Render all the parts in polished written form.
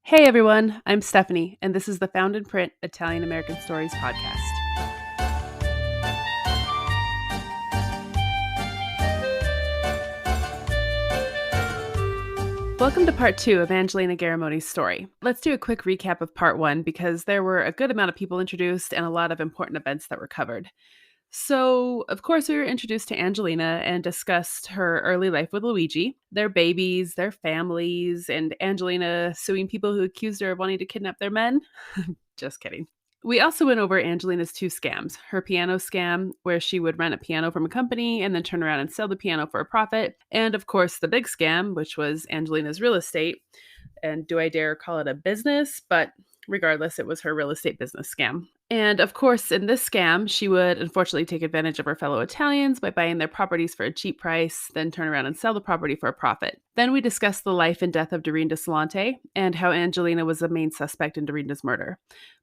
Hey everyone, I'm Stephanie, and this is the Found in Print Italian American Stories podcast. Welcome to part 2 of Angelina Garramone's story. Let's do a quick recap of part 1 because there were a good amount of people introduced and a lot of important events that were covered. So, of course, we were introduced to Angelina and discussed her early life with Luigi, their babies, their families, and Angelina suing people who accused her of wanting to kidnap their men. Just kidding. We also went over Angelina's two scams, her piano scam, where she would rent a piano from a company and then turn around and sell the piano for a profit, and of course the big scam, which was Angelina's real estate. And do I dare call it a business? But regardless, it was her real estate business scam. And of course, in this scam, she would unfortunately take advantage of her fellow Italians by buying their properties for a cheap price, then turn around and sell the property for a profit. Then we discussed the life and death of Dorinda Salante and how Angelina was the main suspect in Dorinda's murder.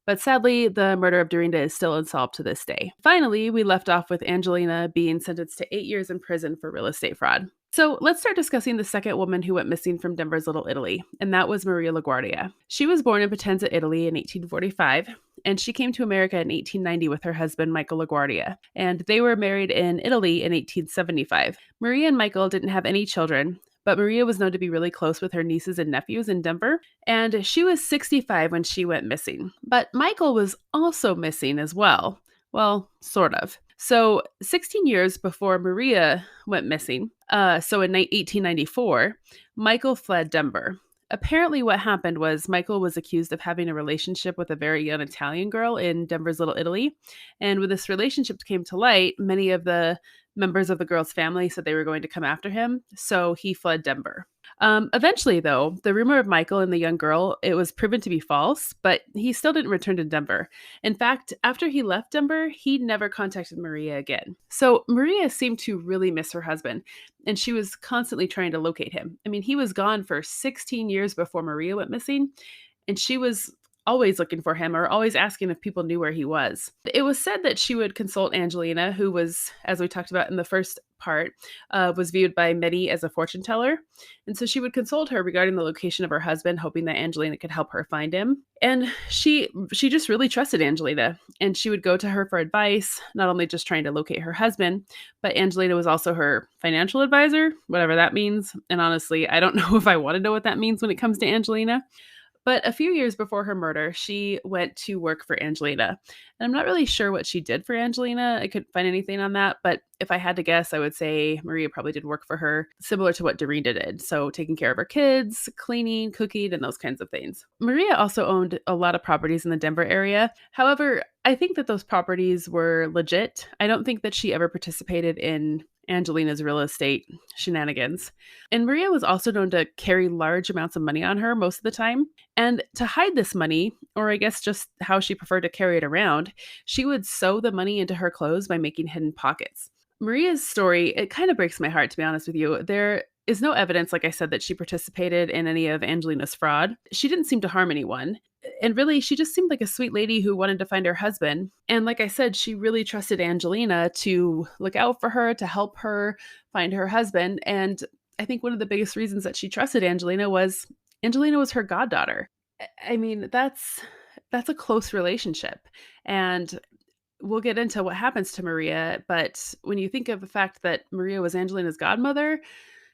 But sadly, the murder of Dorinda is still unsolved to this day. Finally, we left off with Angelina being sentenced to 8 years in prison for real estate fraud. So let's start discussing the second woman who went missing from Denver's Little Italy, and that was Maria LaGuardia. She was born in Potenza, Italy in 1845, and she came to America in 1890 with her husband, Michael LaGuardia, and they were married in Italy in 1875. Maria and Michael didn't have any children, but Maria was known to be really close with her nieces and nephews in Denver, and she was 65 when she went missing. But Michael was also missing as well. Well, sort of. So 16 years before Maria went missing, so in 1894, Michael fled Denver. Apparently what happened was Michael was accused of having a relationship with a very young Italian girl in Denver's Little Italy. And when this relationship came to light, many of the members of the girl's family said they were going to come after him. So he fled Denver. Eventually, though, the rumor of Michael and the young girl, it was proven to be false, but he still didn't return to Denver. In fact, after he left Denver, he never contacted Maria again. So Maria seemed to really miss her husband, and she was constantly trying to locate him. I mean, he was gone for 16 years before Maria went missing, and she was always looking for him or always asking if people knew where he was. It was said that she would consult Angelina, who was, as we talked about in the first part, was viewed by many as a fortune teller. And so she would consult her regarding the location of her husband, hoping that Angelina could help her find him. And she just really trusted Angelina, and she would go to her for advice, not only just trying to locate her husband, but Angelina was also her financial advisor, whatever that means. And honestly, I don't know if I want to know what that means when it comes to Angelina. But a few years before her murder, she went to work for Angelina. And I'm not really sure what she did for Angelina. I couldn't find anything on that. But if I had to guess, I would say Maria probably did work for her, similar to what Dorinda did. So taking care of her kids, cleaning, cooking, and those kinds of things. Maria also owned a lot of properties in the Denver area. However, I think that those properties were legit. I don't think that she ever participated in Angelina's real estate shenanigans. And Maria was also known to carry large amounts of money on her most of the time. And to hide this money, or I guess just how she preferred to carry it around, she would sew the money into her clothes by making hidden pockets. Maria's story, it kind of breaks my heart, to be honest with you. There is no evidence, like I said, that she participated in any of Angelina's fraud. She didn't seem to harm anyone. And really, she just seemed like a sweet lady who wanted to find her husband. And like I said, she really trusted Angelina to look out for her, to help her find her husband. And I think one of the biggest reasons that she trusted Angelina was her goddaughter. I mean, that's a close relationship. And we'll get into what happens to Maria. But when you think of the fact that Maria was Angelina's godmother,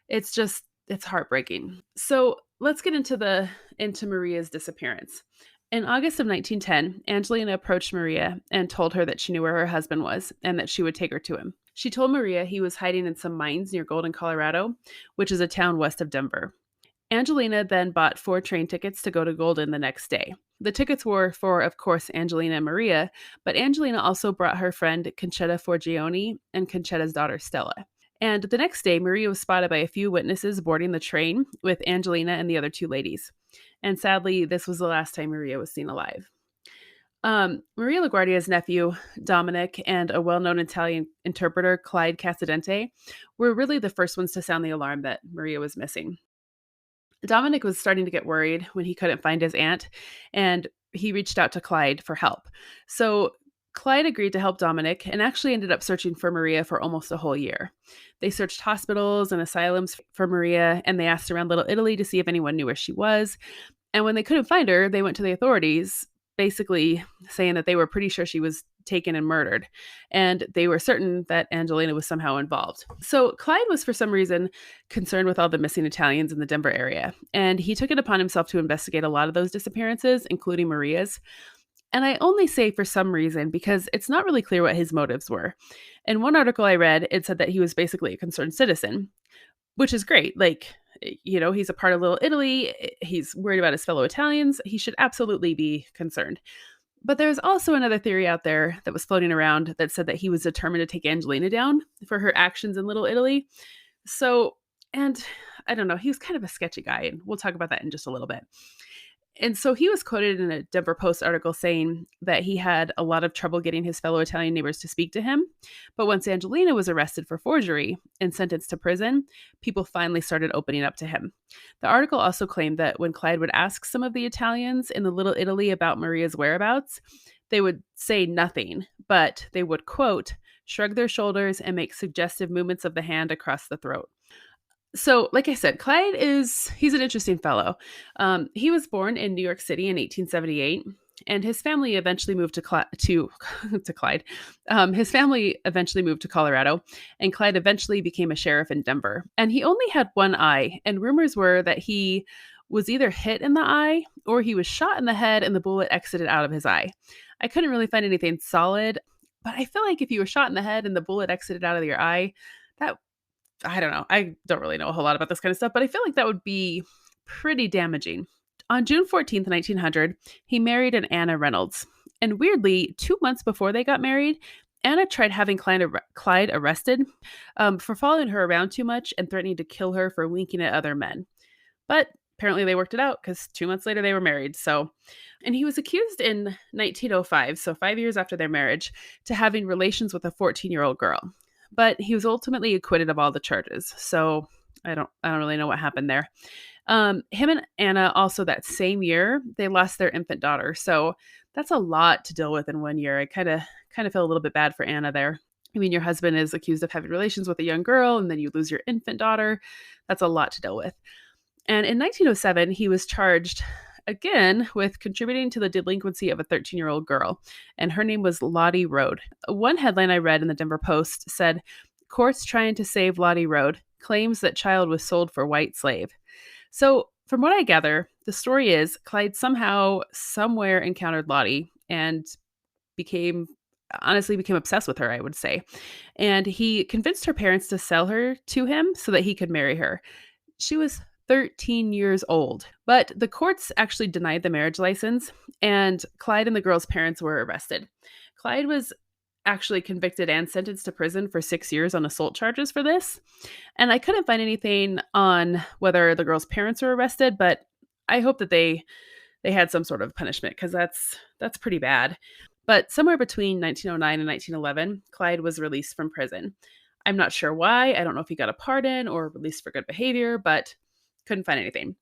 it's heartbreaking. So let's get into Maria's disappearance. In August of 1910, Angelina approached Maria and told her that she knew where her husband was and that she would take her to him. She told Maria he was hiding in some mines near Golden, Colorado, which is a town west of Denver. Angelina then bought 4 train tickets to go to Golden the next day. The tickets were for, of course, Angelina and Maria, but Angelina also brought her friend Concetta Forgione and Concetta's daughter Stella. And the next day, Maria was spotted by a few witnesses boarding the train with Angelina and the other 2 ladies. And sadly, this was the last time Maria was seen alive. Maria LaGuardia's nephew, Dominic, and a well-known Italian interpreter, Clyde Casadente, were really the first ones to sound the alarm that Maria was missing. Dominic was starting to get worried when he couldn't find his aunt, and he reached out to Clyde for help. So Clyde agreed to help Dominic and actually ended up searching for Maria for almost a whole year. They searched hospitals and asylums for Maria, and they asked around Little Italy to see if anyone knew where she was. And when they couldn't find her, they went to the authorities, basically saying that they were pretty sure she was taken and murdered. And they were certain that Angelina was somehow involved. So Clyde was, for some reason, concerned with all the missing Italians in the Denver area. And he took it upon himself to investigate a lot of those disappearances, including Maria's. And I only say for some reason because it's not really clear what his motives were. In one article I read, it said that he was basically a concerned citizen, which is great. Like, he's a part of Little Italy. He's worried about his fellow Italians. He should absolutely be concerned. But there's also another theory out there that was floating around that said that he was determined to take Angelina down for her actions in Little Italy. So, and I don't know, he was kind of a sketchy guy, and we'll talk about that in just a little bit. And so he was quoted in a Denver Post article saying that he had a lot of trouble getting his fellow Italian neighbors to speak to him. But once Angelina was arrested for forgery and sentenced to prison, people finally started opening up to him. The article also claimed that when Clyde would ask some of the Italians in the Little Italy about Maria's whereabouts, they would say nothing, but they would, quote, shrug their shoulders and make suggestive movements of the hand across the throat. So, like I said, he's an interesting fellow. He was born in New York City in 1878, and his family eventually moved to Clyde. His family eventually moved to Colorado, and Clyde eventually became a sheriff in Denver. And he only had one eye, and rumors were that he was either hit in the eye or he was shot in the head and the bullet exited out of his eye. I couldn't really find anything solid, but I feel like if you were shot in the head and the bullet exited out of your eye, that I don't know. I don't really know a whole lot about this kind of stuff, but I feel like that would be pretty damaging. On June 14th, 1900, he married an Anna Reynolds. And weirdly, 2 months before they got married, Anna tried having Clyde arrested for following her around too much and threatening to kill her for winking at other men. But apparently they worked it out because 2 months later they were married. And he was accused in 1905, so 5 years after their marriage, to having relations with a 14-year-old girl. But he was ultimately acquitted of all the charges. So I don't really know what happened there. Him and Anna also that same year, they lost their infant daughter. So that's a lot to deal with in 1 year. I kind of feel a little bit bad for Anna there. I mean, your husband is accused of having relations with a young girl, and then you lose your infant daughter. That's a lot to deal with. And in 1907, he was charged again with contributing to the delinquency of a 13-year-old girl, and her name was Lottie Rode. One headline I read in the Denver Post said, "Courts trying to save Lottie Rode, claims that child was sold for white slave." So from what I gather, the story is Clyde somehow, somewhere encountered Lottie and became obsessed with her, I would say. And he convinced her parents to sell her to him so that he could marry her. She was 13 years old. But the courts actually denied the marriage license, and Clyde and the girl's parents were arrested. Clyde was actually convicted and sentenced to prison for 6 years on assault charges for this. And I couldn't find anything on whether the girl's parents were arrested, but I hope that they had some sort of punishment because that's pretty bad. But somewhere between 1909 and 1911, Clyde was released from prison. I'm not sure why. I don't know if he got a pardon or released for good behavior, but couldn't find anything.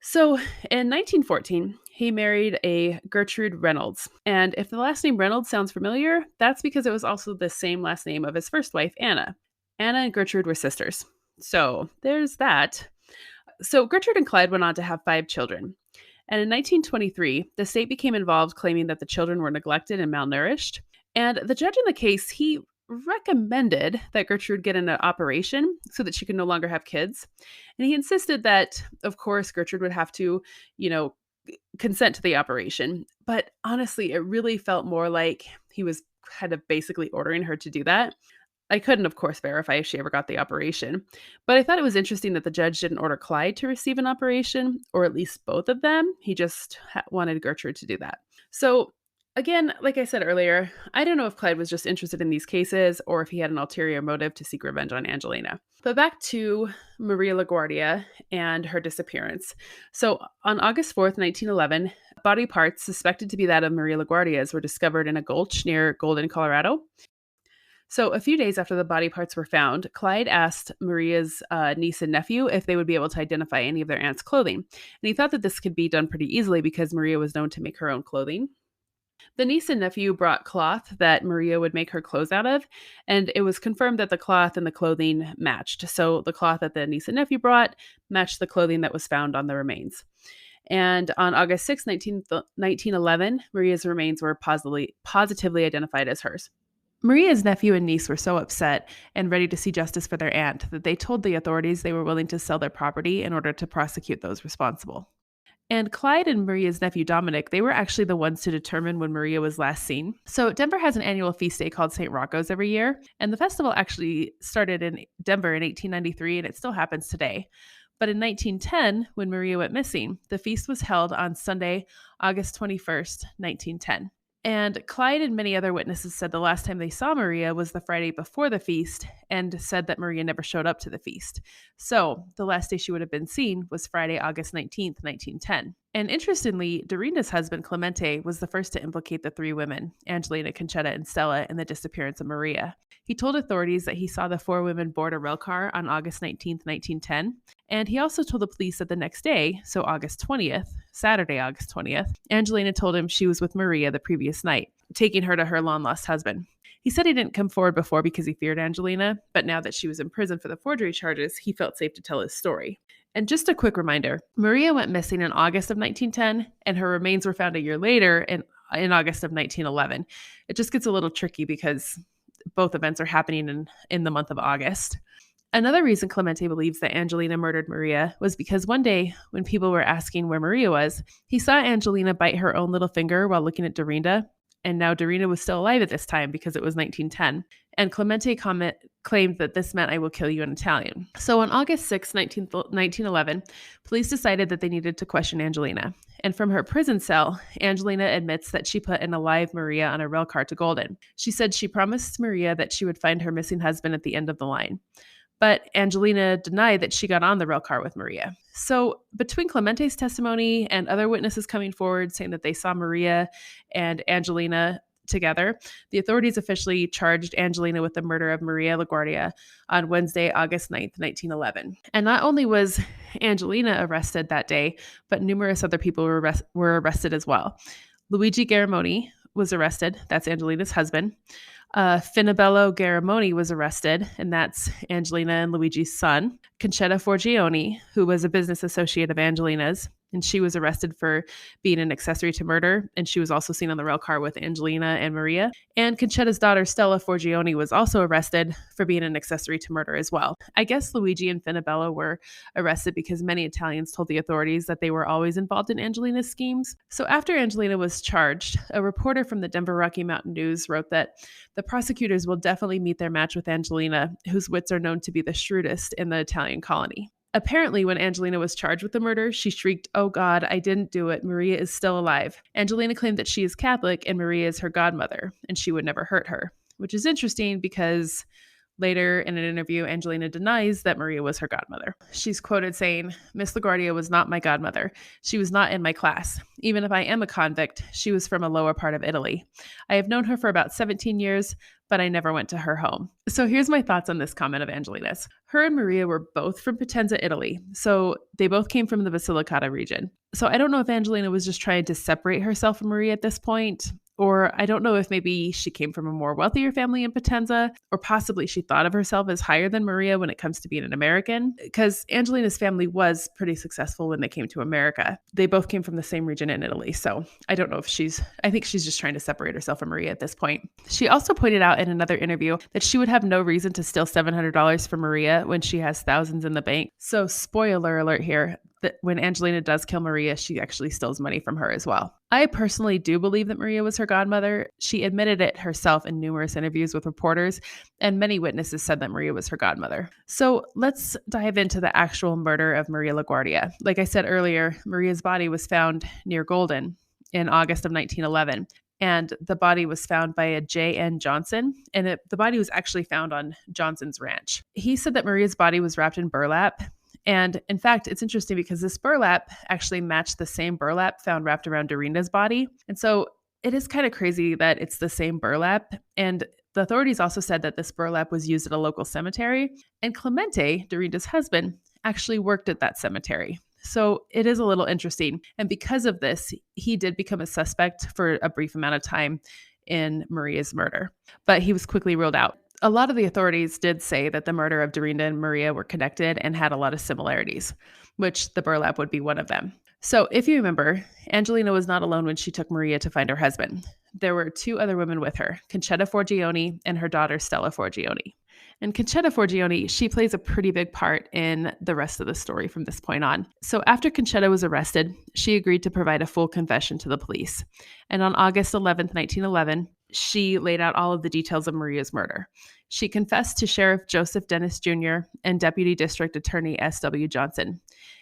So in 1914, he married a Gertrude Reynolds. And if the last name Reynolds sounds familiar, that's because it was also the same last name of his first wife, Anna. Anna and Gertrude were sisters. So there's that. So Gertrude and Clyde went on to have 5 children. And in 1923, the state became involved, claiming that the children were neglected and malnourished. And the judge in the case, he recommended that Gertrude get an operation so that she could no longer have kids. And he insisted that, of course, Gertrude would have to, consent to the operation. But honestly, it really felt more like he was kind of basically ordering her to do that. I couldn't, of course, verify if she ever got the operation, but I thought it was interesting that the judge didn't order Clyde to receive an operation, or at least both of them. He just wanted Gertrude to do that. So again, like I said earlier, I don't know if Clyde was just interested in these cases or if he had an ulterior motive to seek revenge on Angelina. But back to Maria LaGuardia and her disappearance. So on August 4th, 1911, body parts suspected to be that of Maria LaGuardia's were discovered in a gulch near Golden, Colorado. So a few days after the body parts were found, Clyde asked Maria's niece and nephew if they would be able to identify any of their aunt's clothing. And he thought that this could be done pretty easily because Maria was known to make her own clothing. The niece and nephew brought cloth that Maria would make her clothes out of, and it was confirmed that the cloth and the clothing matched. So the cloth that the niece and nephew brought matched the clothing that was found on the remains. And on August 6, 1911, Maria's remains were positively identified as hers. Maria's nephew and niece were so upset and ready to see justice for their aunt that they told the authorities they were willing to sell their property in order to prosecute those responsible. And Clyde and Maria's nephew Dominic, they were actually the ones to determine when Maria was last seen. So Denver has an annual feast day called St. Rocco's every year, and the festival actually started in Denver in 1893, and it still happens today. But in 1910, when Maria went missing, the feast was held on Sunday, August 21st, 1910. And Clyde and many other witnesses said the last time they saw Maria was the Friday before the feast and said that Maria never showed up to the feast. So the last day she would have been seen was Friday, August 19th, 1910. And interestingly, Dorinda's husband, Clemente, was the first to implicate the three women, Angelina, Conchetta, and Stella, in the disappearance of Maria. He told authorities that he saw the four women board a rail car on August 19th, 1910. And he also told the police that the next day, so August 20th, Saturday, August 20th, Angelina told him she was with Maria the previous night, taking her to her long-lost husband. He said he didn't come forward before because he feared Angelina, but now that she was in prison for the forgery charges, he felt safe to tell his story. And just a quick reminder, Maria went missing in August of 1910, and her remains were found a year later in August of 1911. It just gets a little tricky because both events are happening in the month of August. Another reason Clemente believes that Angelina murdered Maria was because one day, when people were asking where Maria was, he saw Angelina bite her own little finger while looking at Dorinda, and now Dorinda was still alive at this time because it was 1910. And Clemente claimed that this meant "I will kill you" in Italian. So on August 6, 1911, police decided that they needed to question Angelina. And from her prison cell, Angelina admits that she put an alive Maria on a rail car to Golden. She said she promised Maria that she would find her missing husband at the end of the line. But Angelina denied that she got on the rail car with Maria. So between Clemente's testimony and other witnesses coming forward saying that they saw Maria and Angelina together, the authorities officially charged Angelina with the murder of Maria LaGuardia on Wednesday, August 9th, 1911. And not only was Angelina arrested that day, but numerous other people were arrested as well. Luigi Garramone was arrested. That's Angelina's husband. Finabello Garramone was arrested, and that's Angelina and Luigi's son. Conchetta Forgione, who was a business associate of Angelina's, and she was arrested for being an accessory to murder, and she was also seen on the rail car with Angelina and Maria. And Conchetta's daughter, Stella Forgione, was also arrested for being an accessory to murder as well. I guess Luigi and Finabello were arrested because many Italians told the authorities that they were always involved in Angelina's schemes. So after Angelina was charged, a reporter from the Denver Rocky Mountain News wrote that the prosecutors will definitely meet their match with Angelina, whose wits are known to be the shrewdest in the Italian colony. Apparently, when Angelina was charged with the murder, she shrieked, "Oh God, I didn't do it. Maria is still alive." Angelina claimed that she is Catholic and Maria is her godmother, and she would never hurt her, which is interesting because later in an interview, Angelina denies that Maria was her godmother. She's quoted saying, "Miss LaGuardia was not my godmother. She was not in my class. Even if I am a convict, she was from a lower part of Italy. I have known her for about 17 years, but I never went to her home." So here's my thoughts on this comment of Angelina's. Her and Maria were both from Potenza, Italy. So they both came from the Basilicata region. So I don't know if Angelina was just trying to separate herself from Maria at this point, or I don't know if maybe she came from a more wealthier family in Potenza, or possibly she thought of herself as higher than Maria when it comes to being an American, because Angelina's family was pretty successful when they came to America. They both came from the same region in Italy, so I don't know if I think she's just trying to separate herself from Maria at this point. She also pointed out in another interview that she would have no reason to steal $700 from Maria when she has thousands in the bank. So spoiler alert here, that when Angelina does kill Maria, she actually steals money from her as well. I personally do believe that Maria was her godmother. She admitted it herself in numerous interviews with reporters, and many witnesses said that Maria was her godmother. So let's dive into the actual murder of Maria LaGuardia. Like I said earlier, Maria's body was found near Golden in August of 1911. And the body was found by a J.N. Johnson, and the body was actually found on Johnson's ranch. He said that Maria's body was wrapped in burlap. And in fact, it's interesting because this burlap actually matched the same burlap found wrapped around Dorinda's body. And so it is kind of crazy that it's the same burlap. And the authorities also said that this burlap was used at a local cemetery. And Clemente, Dorinda's husband, actually worked at that cemetery. So it is a little interesting. And because of this, he did become a suspect for a brief amount of time in Maria's murder, but he was quickly ruled out. A lot of the authorities did say that the murder of Dorinda and Maria were connected and had a lot of similarities, which the burlap would be one of them. So, if you remember, Angelina was not alone when she took Maria to find her husband. There were two other women with her, Concetta Forgione and her daughter Stella Forgione. And Concetta Forgione, she plays a pretty big part in the rest of the story from this point on. So after Concetta was arrested, she agreed to provide a full confession to the police. And on August 11th, 1911, she laid out all of the details of Maria's murder. She confessed to Sheriff Joseph Dennis Jr. and Deputy District Attorney S.W. Johnson.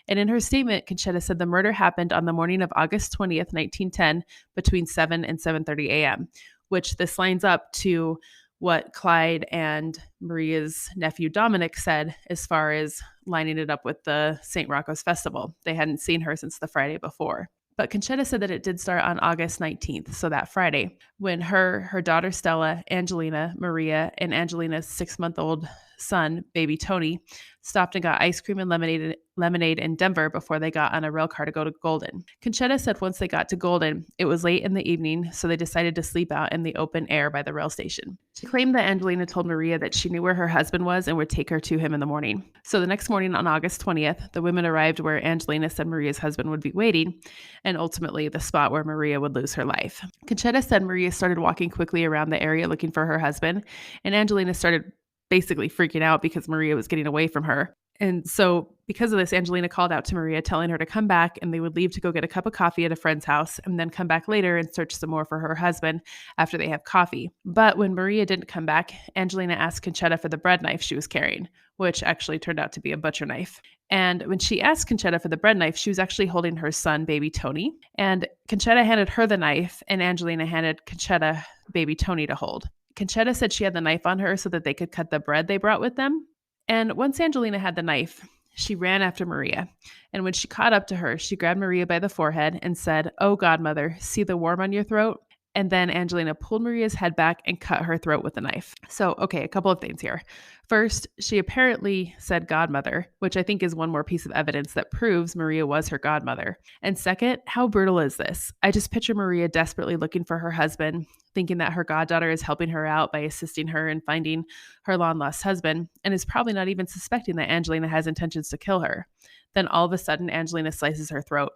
And in her statement, Concetta said the murder happened on the morning of August 20th, 1910, between 7 and 7:30 a.m., which this lines up to what Clyde and Maria's nephew Dominic said as far as lining it up with the St. Rocco's Festival. They hadn't seen her since the Friday before. But Concetta said that it did start on August 19th, so that Friday, when her daughter Stella, Angelina, Maria, and Angelina's 6-month-old son, baby Tony, stopped and got ice cream and lemonade in Denver before they got on a rail car to go to Golden. Concetta said once they got to Golden, it was late in the evening, so they decided to sleep out in the open air by the rail station. She claimed that Angelina told Maria that she knew where her husband was and would take her to him in the morning. So the next morning on August 20th, the women arrived where Angelina said Maria's husband would be waiting, and ultimately the spot where Maria would lose her life. Concetta said Maria started walking quickly around the area looking for her husband, and Angelina started basically freaking out because Maria was getting away from her. And so because of this, Angelina called out to Maria, telling her to come back, and they would leave to go get a cup of coffee at a friend's house and then come back later and search some more for her husband after they have coffee. But when Maria didn't come back, Angelina asked Concetta for the bread knife she was carrying, which actually turned out to be a butcher knife. And when she asked Concetta for the bread knife, she was actually holding her son, baby Tony. And Concetta handed her the knife, and Angelina handed Concetta baby Tony to hold. Concetta said she had the knife on her so that they could cut the bread they brought with them. And once Angelina had the knife, she ran after Maria. And when she caught up to her, she grabbed Maria by the forehead and said, "Oh, godmother, see the worm on your throat?" And then Angelina pulled Maria's head back and cut her throat with the knife. So, okay, a couple of things here. First, she apparently said godmother, which I think is one more piece of evidence that proves Maria was her godmother. And second, how brutal is this? I just picture Maria desperately looking for her husband, thinking that her goddaughter is helping her out by assisting her in finding her long-lost husband, and is probably not even suspecting that Angelina has intentions to kill her. Then all of a sudden, Angelina slices her throat.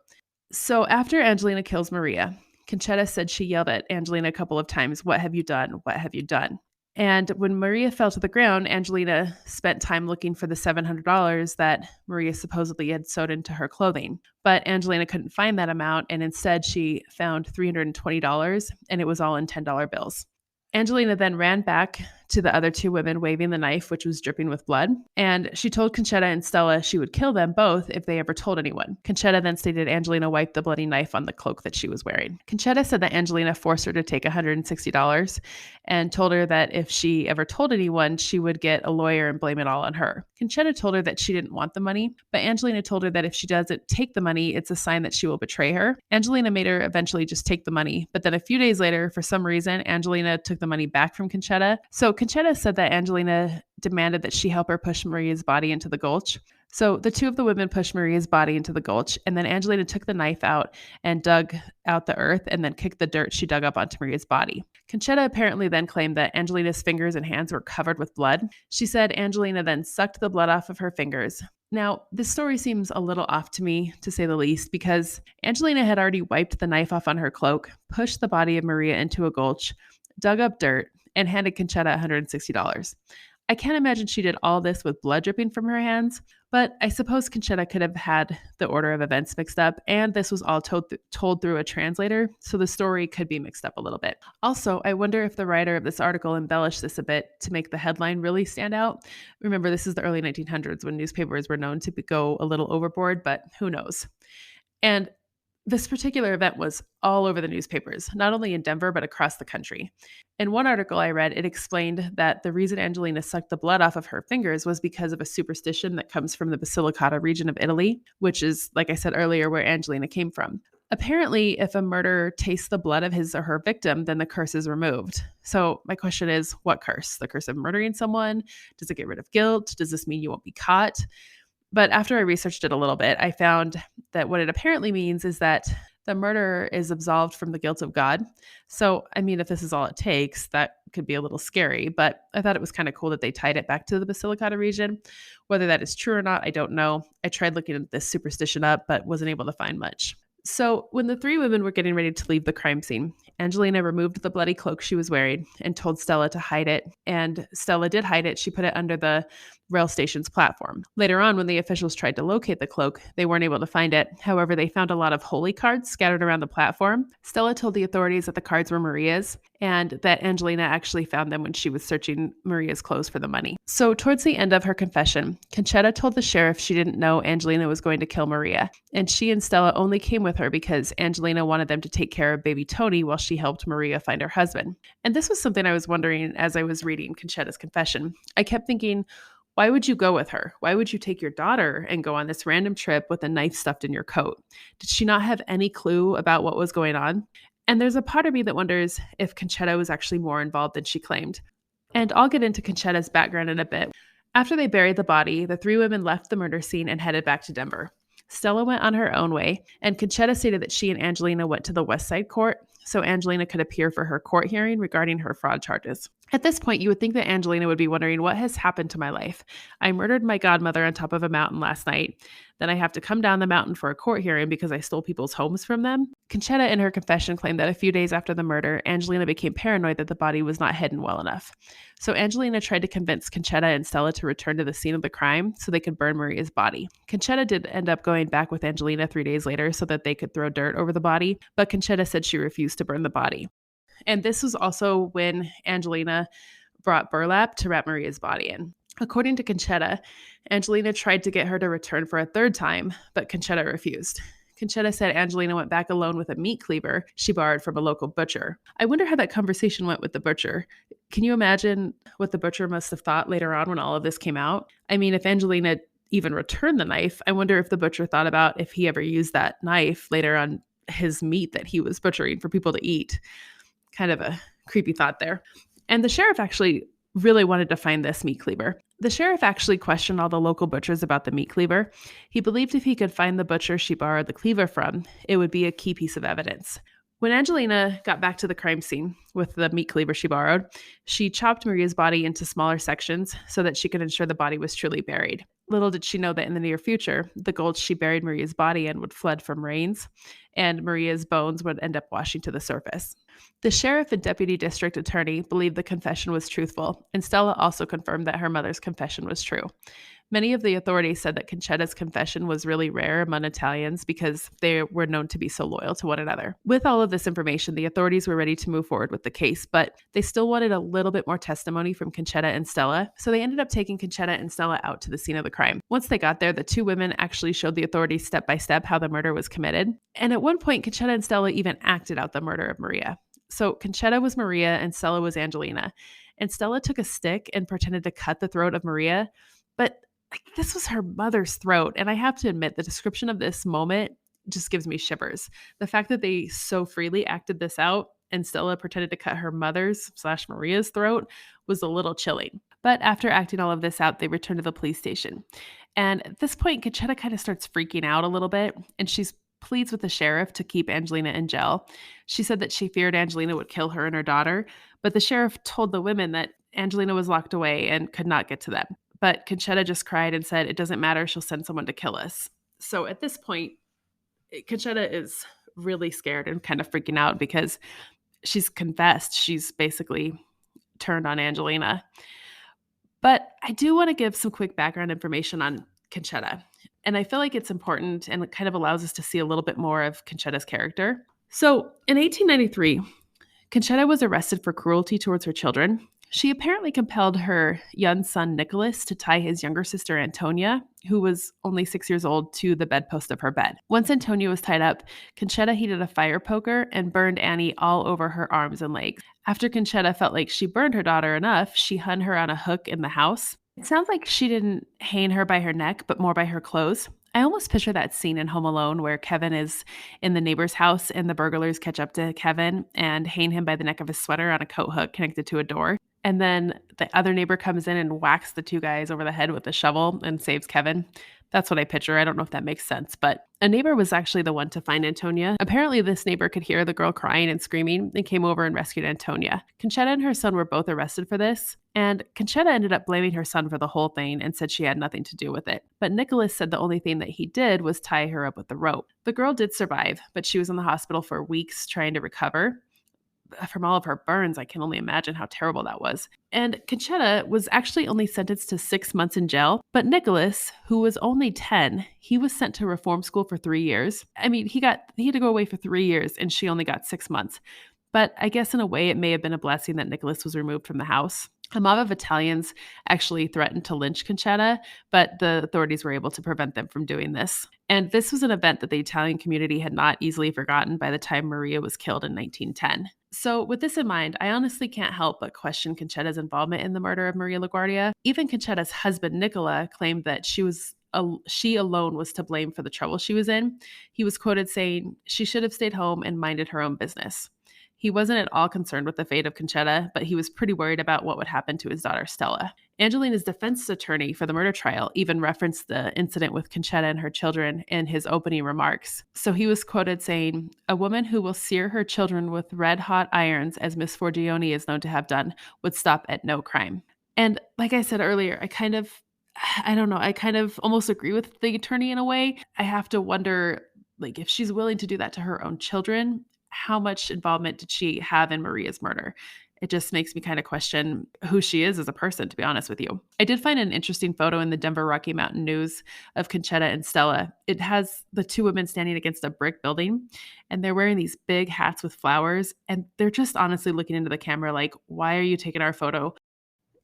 So after Angelina kills Maria, Concetta said she yelled at Angelina a couple of times, "What have you done? What have you done?" And when Maria fell to the ground, Angelina spent time looking for the $700 that Maria supposedly had sewed into her clothing. But Angelina couldn't find that amount, and instead she found $320, and it was all in $10 bills. Angelina then ran back to the other two women waving the knife, which was dripping with blood, and she told Concetta and Stella she would kill them both if they ever told anyone. Concetta then stated Angelina wiped the bloody knife on the cloak that she was wearing. Concetta said that Angelina forced her to take $160 and told her that if she ever told anyone, she would get a lawyer and blame it all on her. Concetta told her that she didn't want the money, but Angelina told her that if she doesn't take the money, it's a sign that she will betray her. Angelina made her eventually just take the money, but then a few days later, for some reason, Angelina took the money back from Concetta. So Concetta said that Angelina demanded that she help her push Maria's body into the gulch. So the two of the women pushed Maria's body into the gulch, and then Angelina took the knife out and dug out the earth and then kicked the dirt she dug up onto Maria's body. Concetta apparently then claimed that Angelina's fingers and hands were covered with blood. She said Angelina then sucked the blood off of her fingers. Now, this story seems a little off to me, to say the least, because Angelina had already wiped the knife off on her cloak, pushed the body of Maria into a gulch, dug up dirt, and handed Concetta $160. I can't imagine she did all this with blood dripping from her hands, but I suppose Concetta could have had the order of events mixed up, and this was all told through a translator, so the story could be mixed up a little bit. Also, I wonder if the writer of this article embellished this a bit to make the headline really stand out. Remember, this is the early 1900s when newspapers were known to go a little overboard, but who knows? And this particular event was all over the newspapers, not only in Denver, but across the country. In one article I read, it explained that the reason Angelina sucked the blood off of her fingers was because of a superstition that comes from the Basilicata region of Italy, which is, like I said earlier, where Angelina came from. Apparently, if a murderer tastes the blood of his or her victim, then the curse is removed. So my question is, what curse? The curse of murdering someone? Does it get rid of guilt? Does this mean you won't be caught? But after I researched it a little bit, I found that what it apparently means is that The murderer is absolved from the guilt of God. So, I mean, if this is all it takes, that could be a little scary, but I thought it was kind of cool that they tied it back to the Basilicata region. Whether that is true or not, I don't know. I tried looking at this superstition up, but wasn't able to find much. So, when the three women were getting ready to leave the crime scene, Angelina removed the bloody cloak she was wearing and told Stella to hide it. And Stella did hide it. She put it under the rail station's platform. Later on, when the officials tried to locate the cloak, they weren't able to find it. However, they found a lot of holy cards scattered around the platform. Stella told the authorities that the cards were Maria's and that Angelina actually found them when she was searching Maria's clothes for the money. So, towards the end of her confession, Conchetta told the sheriff she didn't know Angelina was going to kill Maria, and she and Stella only came with her because Angelina wanted them to take care of baby Tony while she helped Maria find her husband. And this was something I was wondering as I was reading Conchetta's confession. I kept thinking, why would you go with her? Why would you take your daughter and go on this random trip with a knife stuffed in your coat? Did she not have any clue about what was going on? And there's a part of me that wonders if Conchetta was actually more involved than she claimed. And I'll get into Conchetta's background in a bit. After they buried the body, the three women left the murder scene and headed back to Denver. Stella went on her own way, and Conchetta stated that she and Angelina went to the West Side Court so Angelina could appear for her court hearing regarding her fraud charges. At this point, you would think that Angelina would be wondering, what has happened to my life? I murdered my godmother on top of a mountain last night. Then I have to come down the mountain for a court hearing because I stole people's homes from them. Conchetta, in her confession, claimed that a few days after the murder, Angelina became paranoid that the body was not hidden well enough. So Angelina tried to convince Conchetta and Stella to return to the scene of the crime so they could burn Maria's body. Conchetta did end up going back with Angelina 3 days later so that they could throw dirt over the body, but Conchetta said she refused to burn the body. And this was also when Angelina brought burlap to wrap Maria's body in. According to Conchetta, Angelina tried to get her to return for a third time, but Conchetta refused. Conchetta said Angelina went back alone with a meat cleaver she borrowed from a local butcher. I wonder how that conversation went with the butcher. Can you imagine what the butcher must have thought later on when all of this came out? I mean, if Angelina even returned the knife, I wonder if the butcher thought about if he ever used that knife later on his meat that he was butchering for people to eat. Kind of a creepy thought there. And the sheriff actually really wanted to find this meat cleaver. The sheriff actually questioned all the local butchers about the meat cleaver. He believed if he could find the butcher she borrowed the cleaver from, it would be a key piece of evidence. When Angelina got back to the crime scene with the meat cleaver she borrowed, she chopped Maria's body into smaller sections so that she could ensure the body was truly buried. Little did she know that in the near future, the gulch she buried Maria's body in would flood from rains, and Maria's bones would end up washing to the surface. The sheriff and deputy district attorney believed the confession was truthful, and Stella also confirmed that her mother's confession was true. Many of the authorities said that Conchetta's confession was really rare among Italians because they were known to be so loyal to one another. With all of this information, the authorities were ready to move forward with the case, but they still wanted a little bit more testimony from Conchetta and Stella, so they ended up taking Conchetta and Stella out to the scene of the crime. Once they got there, the two women actually showed the authorities step by step how the murder was committed, and at one point, Conchetta and Stella even acted out the murder of Maria. So Conchetta was Maria and Stella was Angelina, and Stella took a stick and pretended to cut the throat of Maria, but this was her mother's throat. And I have to admit, the description of this moment just gives me shivers. The fact that they so freely acted this out and Stella pretended to cut her mother's/Maria's throat was a little chilling. But after acting all of this out, they returned to the police station. And at this point, Conchetta kind of starts freaking out a little bit, and she's pleads with the sheriff to keep Angelina in jail. She said that she feared Angelina would kill her and her daughter, but the sheriff told the women that Angelina was locked away and could not get to them. But Conchetta just cried and said, "It doesn't matter, she'll send someone to kill us." So at this point, Conchetta is really scared and kind of freaking out because she's confessed. She's basically turned on Angelina. But I do want to give some quick background information on Conchetta. And I feel like it's important and it kind of allows us to see a little bit more of Conchetta's character. So in 1893, Conchetta was arrested for cruelty towards her children. She apparently compelled her young son, Nicholas, to tie his younger sister, Antonia, who was only 6 years old, to the bedpost of her bed. Once Antonia was tied up, Conchetta heated a fire poker and burned Annie all over her arms and legs. After Conchetta felt like she burned her daughter enough, she hung her on a hook in the house. It sounds like she didn't hang her by her neck, but more by her clothes. I almost picture that scene in Home Alone where Kevin is in the neighbor's house and the burglars catch up to Kevin and hang him by the neck of his sweater on a coat hook connected to a door. And then the other neighbor comes in and whacks the two guys over the head with a shovel and saves Kevin. That's what I picture. I don't know if that makes sense, but a neighbor was actually the one to find Antonia. Apparently, this neighbor could hear the girl crying and screaming and came over and rescued Antonia. Conchetta and her son were both arrested for this, and Conchetta ended up blaming her son for the whole thing and said she had nothing to do with it. But Nicholas said the only thing that he did was tie her up with the rope. The girl did survive, but she was in the hospital for weeks trying to recover from all of her burns. I can only imagine how terrible that was. And Conchetta was actually only sentenced to 6 months in jail, but Nicholas, who was only 10, he was sent to reform school for 3 years. I mean, he had to go away for 3 years and she only got 6 months. But I guess in a way it may have been a blessing that Nicholas was removed from the house. A mob of Italians actually threatened to lynch Conchetta, but the authorities were able to prevent them from doing this. And this was an event that the Italian community had not easily forgotten by the time Maria was killed in 1910. So, with this in mind, I honestly can't help but question Conchetta's involvement in the murder of Maria LaGuardia. Even Conchetta's husband, Nicola, claimed that she alone was to blame for the trouble she was in. He was quoted saying she should have stayed home and minded her own business. He wasn't at all concerned with the fate of Conchetta, but he was pretty worried about what would happen to his daughter Stella. Angelina's defense attorney for the murder trial even referenced the incident with Conchetta and her children in his opening remarks. So he was quoted saying, "A woman who will sear her children with red-hot irons, as Miss Forgione is known to have done, would stop at no crime." And like I said earlier, I don't know, I kind of almost agree with the attorney in a way. I have to wonder, like, if she's willing to do that to her own children, how much involvement did she have in Maria's murder? It just makes me kind of question who she is as a person, to be honest with you. I did find an interesting photo in the Denver Rocky Mountain News of Conchetta and Stella. It has the two women standing against a brick building, and they're wearing these big hats with flowers, and they're just honestly looking into the camera like, why are you taking our photo?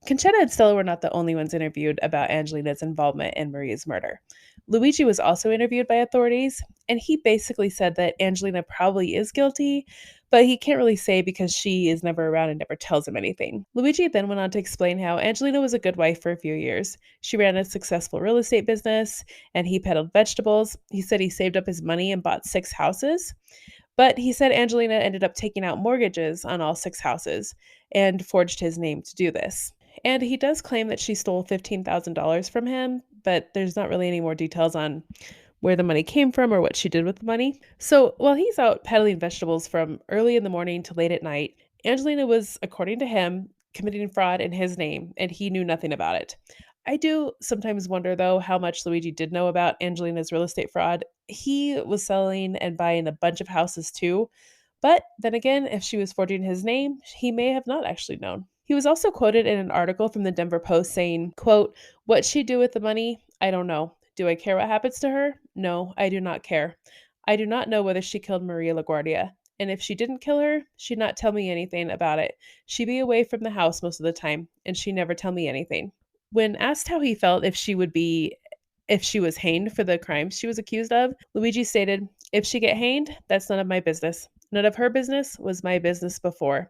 Conchetta and Stella were not the only ones interviewed about Angelina's involvement in Maria's murder. Luigi was also interviewed by authorities, and he basically said that Angelina probably is guilty, but he can't really say because she is never around and never tells him anything. Luigi then went on to explain how Angelina was a good wife for a few years. She ran a successful real estate business, and he peddled vegetables. He said he saved up his money and bought 6 houses. But he said Angelina ended up taking out mortgages on all 6 houses and forged his name to do this. And he does claim that she stole $15,000 from him, but there's not really any more details on where the money came from or what she did with the money. So while he's out peddling vegetables from early in the morning to late at night, Angelina was, according to him, committing fraud in his name, and he knew nothing about it. I do sometimes wonder, though, how much Luigi did know about Angelina's real estate fraud. He was selling and buying a bunch of houses too, but then again, if she was forging his name, he may have not actually known. He was also quoted in an article from the Denver Post saying, quote, "What she'd do with the money, I don't know. Do I care what happens to her? No, I do not care. I do not know whether she killed Maria LaGuardia. And if she didn't kill her, she'd not tell me anything about it. She'd be away from the house most of the time, and she'd never tell me anything." When asked how he felt if she was hanged for the crimes she was accused of, Luigi stated, "If she get hanged, that's none of my business. None of her business was my business before."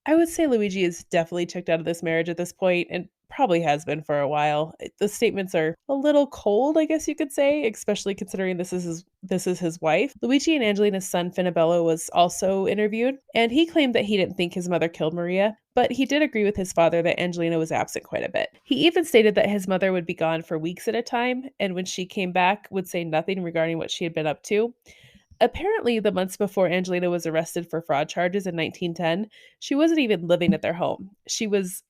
I would say Luigi is definitely checked out of this marriage at this point and probably has been for a while. The statements are a little cold, I guess you could say, especially considering this is his wife. Luigi and Angelina's son Finabello was also interviewed, and he claimed that he didn't think his mother killed Maria, but he did agree with his father that Angelina was absent quite a bit. He even stated that his mother would be gone for weeks at a time, and when she came back, would say nothing regarding what she had been up to. Apparently, the months before Angelina was arrested for fraud charges in 1910, she wasn't even living at their home. She was,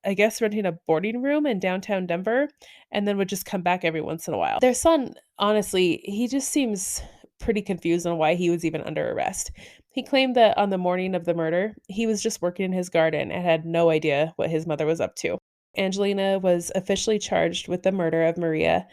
I guess, renting a boarding room in downtown Denver and then would just come back every once in a while. Their son, honestly, he just seems pretty confused on why he was even under arrest. He claimed that on the morning of the murder, he was just working in his garden and had no idea what his mother was up to. Angelina was officially charged with the murder of Maria,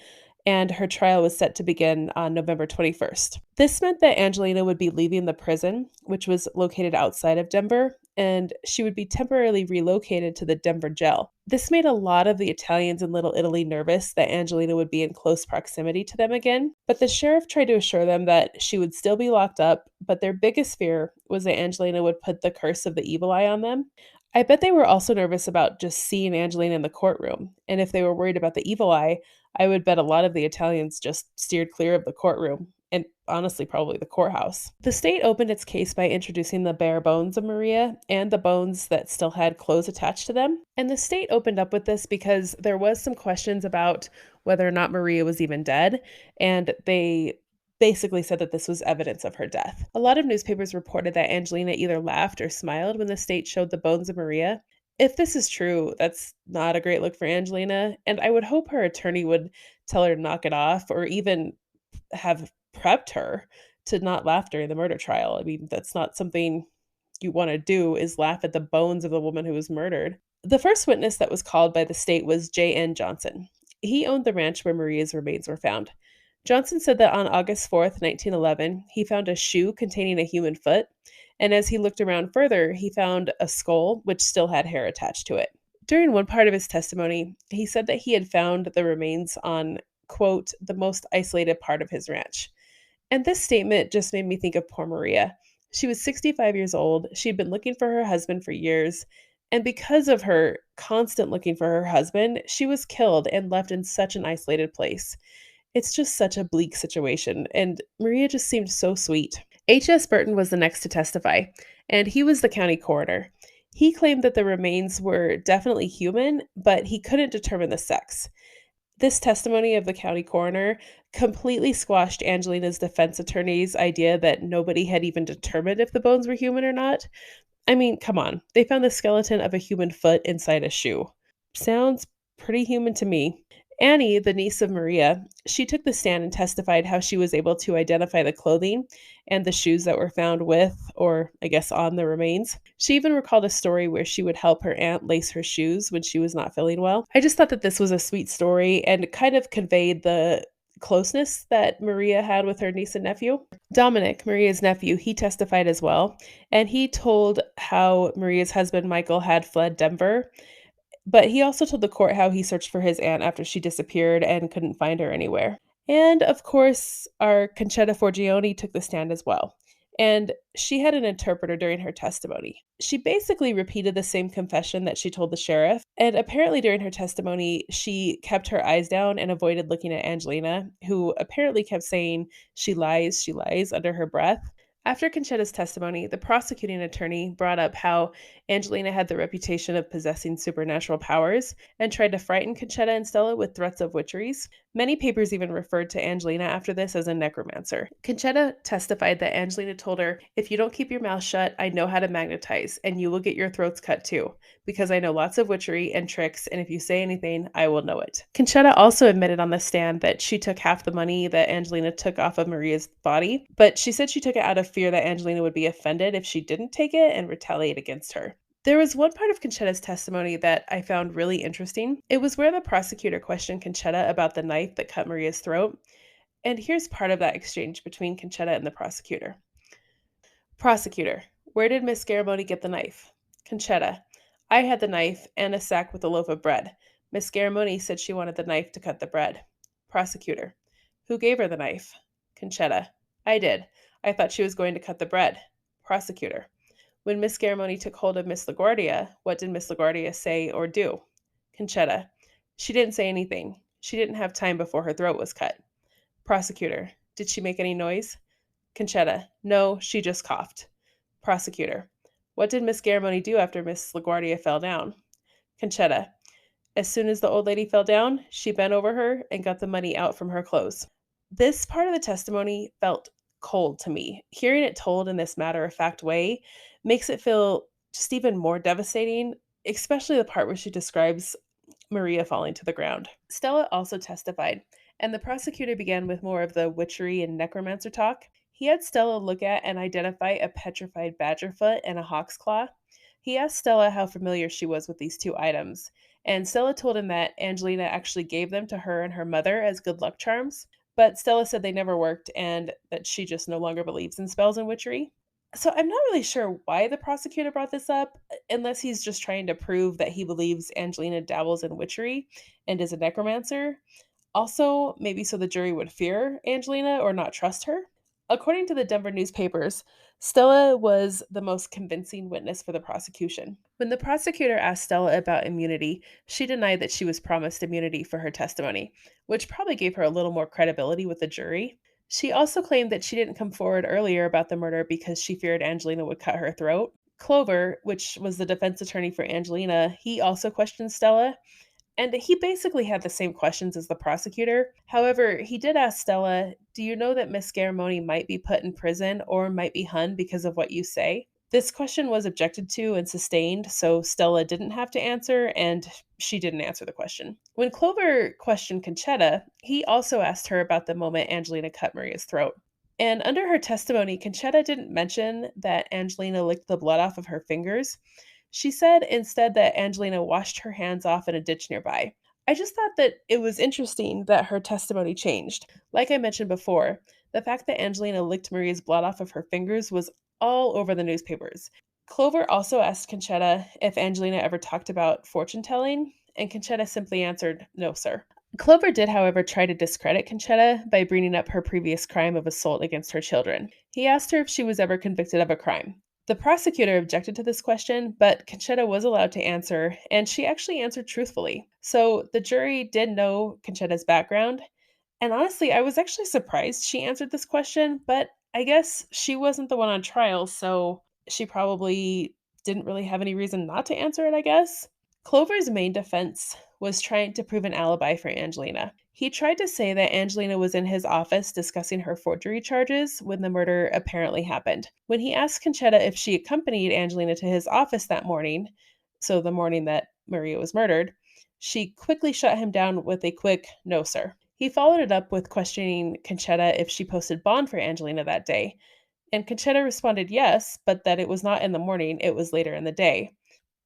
and her trial was set to begin on November 21st. This meant that Angelina would be leaving the prison, which was located outside of Denver, and she would be temporarily relocated to the Denver jail. This made a lot of the Italians in Little Italy nervous that Angelina would be in close proximity to them again, but the sheriff tried to assure them that she would still be locked up, but their biggest fear was that Angelina would put the curse of the evil eye on them. I bet they were also nervous about just seeing Angelina in the courtroom, and if they were worried about the evil eye, I would bet a lot of the Italians just steered clear of the courtroom, and honestly, probably the courthouse. The state opened its case by introducing the bare bones of Maria and the bones that still had clothes attached to them. And the state opened up with this because there was some questions about whether or not Maria was even dead, and they basically said that this was evidence of her death. A lot of newspapers reported that Angelina either laughed or smiled when the state showed the bones of Maria. If this is true, that's not a great look for Angelina, and I would hope her attorney would tell her to knock it off or even have prepped her to not laugh during the murder trial. I mean, that's not something you want to do, is laugh at the bones of the woman who was murdered. The first witness that was called by the state was J.N. Johnson. He owned the ranch where Maria's remains were found. Johnson said that on August 4th, 1911, he found a shoe containing a human foot, and as he looked around further, he found a skull which still had hair attached to it. During one part of his testimony, he said that he had found the remains on, quote, the most isolated part of his ranch. And this statement just made me think of poor Maria. She was 65 years old. She'd been looking for her husband for years. And because of her constant looking for her husband, she was killed and left in such an isolated place. It's just such a bleak situation. And Maria just seemed so sweet. H.S. Burton was the next to testify, and he was the county coroner. He claimed that the remains were definitely human, but he couldn't determine the sex. This testimony of the county coroner completely squashed Angelina's defense attorney's idea that nobody had even determined if the bones were human or not. I mean, come on. They found the skeleton of a human foot inside a shoe. Sounds pretty human to me. Annie, the niece of Maria, she took the stand and testified how she was able to identify the clothing and the shoes that were found with, or I guess on the remains. She even recalled a story where she would help her aunt lace her shoes when she was not feeling well. I just thought that this was a sweet story and kind of conveyed the closeness that Maria had with her niece and nephew. Dominic, Maria's nephew, he testified as well, and he told how Maria's husband Michael had fled Denver, but he also told the court how he searched for his aunt after she disappeared and couldn't find her anywhere. And of course, our Conchetta Forgione took the stand as well. And she had an interpreter during her testimony. She basically repeated the same confession that she told the sheriff. And apparently, during her testimony, she kept her eyes down and avoided looking at Angelina, who apparently kept saying, she lies, under her breath. After Conchetta's testimony, the prosecuting attorney brought up how Angelina had the reputation of possessing supernatural powers and tried to frighten Conchetta and Stella with threats of witcheries. Many papers even referred to Angelina after this as a necromancer. Conchetta testified that Angelina told her, "If you don't keep your mouth shut, I know how to magnetize, and you will get your throats cut too, because I know lots of witchery and tricks, and if you say anything, I will know it." Conchetta also admitted on the stand that she took half the money that Angelina took off of Maria's body, but she said she took it out of fear that Angelina would be offended if she didn't take it and retaliate against her. There was one part of Conchetta's testimony that I found really interesting. It was where the prosecutor questioned Conchetta about the knife that cut Maria's throat. And here's part of that exchange between Conchetta and the prosecutor. Prosecutor: "Where did Miss Garramone get the knife?" Conchetta: "I had the knife and a sack with a loaf of bread. Miss Garramone said she wanted the knife to cut the bread." Prosecutor: "Who gave her the knife?" Conchetta: "I did. I thought she was going to cut the bread." Prosecutor: "When Miss Garramone took hold of Miss LaGuardia, what did Miss LaGuardia say or do?" Conchetta: "She didn't say anything. She didn't have time before her throat was cut." Prosecutor: "Did she make any noise?" Conchetta: "No, she just coughed." Prosecutor: "What did Miss Garramone do after Miss LaGuardia fell down?" Conchetta: "As soon as the old lady fell down, she bent over her and got the money out from her clothes." This part of the testimony felt cold to me. Hearing it told in this matter-of-fact way makes it feel just even more devastating, especially the part where she describes Maria falling to the ground. Stella also testified, and the prosecutor began with more of the witchery and necromancer talk. He had Stella look at and identify a petrified badger foot and a hawk's claw. He asked Stella how familiar she was with these two items, and Stella told him that Angelina actually gave them to her and her mother as good luck charms, but Stella said they never worked and that she just no longer believes in spells and witchery. So I'm not really sure why the prosecutor brought this up, unless he's just trying to prove that he believes Angelina dabbles in witchery and is a necromancer. Also, maybe so the jury would fear Angelina or not trust her. According to the Denver newspapers, Stella was the most convincing witness for the prosecution. When the prosecutor asked Stella about immunity, she denied that she was promised immunity for her testimony, which probably gave her a little more credibility with the jury. She also claimed that she didn't come forward earlier about the murder because she feared Angelina would cut her throat. Clover, which was the defense attorney for Angelina, he also questioned Stella, And he basically had the same questions as the prosecutor. However, he did ask Stella, "Do you know that Miss Garamoni might be put in prison or might be hung because of what you say?" This question was objected to and sustained, so Stella didn't have to answer, and she didn't answer the question. When Clover questioned Conchetta, he also asked her about the moment Angelina cut Maria's throat. And under her testimony, Conchetta didn't mention that Angelina licked the blood off of her fingers. She said instead that Angelina washed her hands off in a ditch nearby. I just thought that it was interesting that her testimony changed. Like I mentioned before, the fact that Angelina licked Maria's blood off of her fingers was all over the newspapers. Clover also asked Conchetta if Angelina ever talked about fortune telling, and Conchetta simply answered, "No, sir." Clover did, however, try to discredit Conchetta by bringing up her previous crime of assault against her children. He asked her if she was ever convicted of a crime. The prosecutor objected to this question, but Conchetta was allowed to answer, and she actually answered truthfully. So the jury did know Conchetta's background, and honestly, I was actually surprised she answered this question, but I guess she wasn't the one on trial, so she probably didn't really have any reason not to answer it, I guess. Clover's main defense was trying to prove an alibi for Angelina. He tried to say that Angelina was in his office discussing her forgery charges when the murder apparently happened. When he asked Conchetta if she accompanied Angelina to his office that morning, so the morning that Maria was murdered, she quickly shut him down with a quick, "No, sir." He followed it up with questioning Conchetta if she posted bond for Angelina that day, and Conchetta responded yes, but that it was not in the morning, it was later in the day.